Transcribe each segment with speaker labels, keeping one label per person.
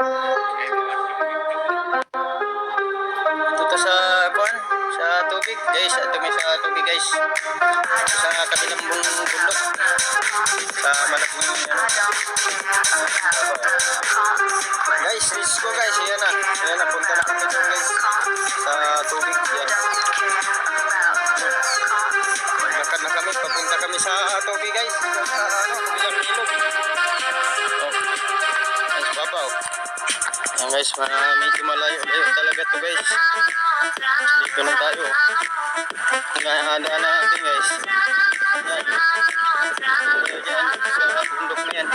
Speaker 1: Ito sa kuan, sa tubig guys, ito may sa tubig guys. Sa kabilang bundok. Sa malaking ano. Guys, let's go guys. Ayan na. Ayan na, punta na kami dito guys. Sa tubig. Yan. Maglakad na kami, papunta kami sa tubig guys. Sa kabilang ilog. Oh. Guys, babaw. Yan guys, medyo malayo-layo talaga to guys. Dito na tayo. Handa na natin guys. Yan. Diyan, sa bundok na yan.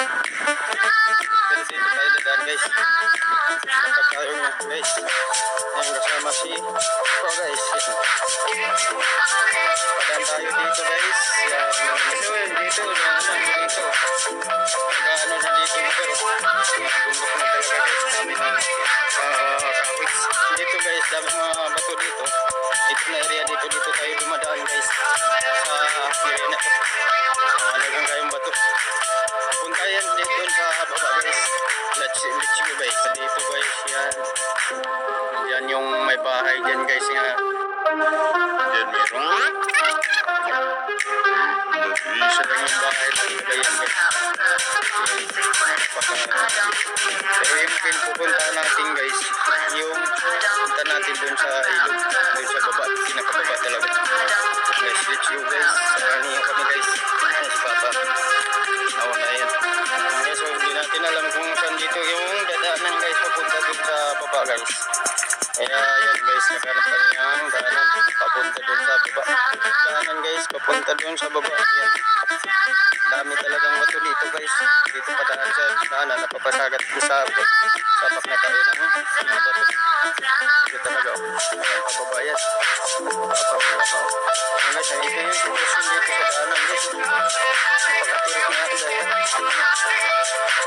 Speaker 1: Pero dito tayo dadaan guys. Lakad tayo guys. Yan, kasama si Ko guys. Padaan tayo dito guys. Yan. Dito yun, dito. Dito. Ano na dito dito. Bundok na talaga guys. Dami na kawits. Dito guys, dami mga bato dito. Ito na area dito tayo dumadaan guys. Sa area na ito. Malagang kayong bato. Punta yan dito sa baba guys. Let's go guys. Dito guys yan. Yan yung may bahay dyan guys nga. Yan meron. Isa lang yung bahay na yan guys. Pero yung pupunta natin guys, yung punta natin dun sa ilog, dun sa baba, pinakababa talaga. Guys, let's go guys. Saan niyo kami guys? Ayan si Papa. Nawala yan. So hindi natin alam kung saan dito yung dadaanan guys, papunta dun sa baba guys. Kaya yan guys, naghanap kami ng daanan papunta dun sa baba. Daanan guys, papunta dun sa baba. Yan. Dami talagang bato dito guys. Dito pa daan sa daanan, napapasagat sa sapak na tayo ng mga bato. Dito talaga. Yan, pababa yan. Papababa. Yan guys, ito yung sitwasyon dito sa daanan guys. Napakatirik na dahil.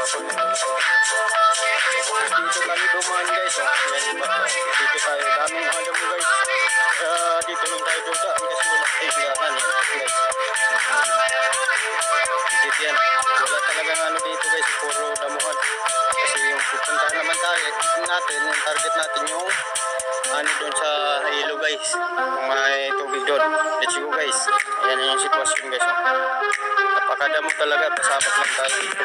Speaker 1: Papababa. Dito kami dumaan guys. Yan, dito tayo. Daming hadam guys. Dito lang tayo dumaan kasi wala tayong daan guys. Dito yan. Wala talagang ano dito guys. Puro damuhan. Kasi yung pupunta naman tayo natin, yung target natin yung ano doon sa ilo guys. Kung may tubig doon. Let's go guys. Ayan yung sitwasyon guys. Napakadamo talaga. Pasapak lang tayo dito.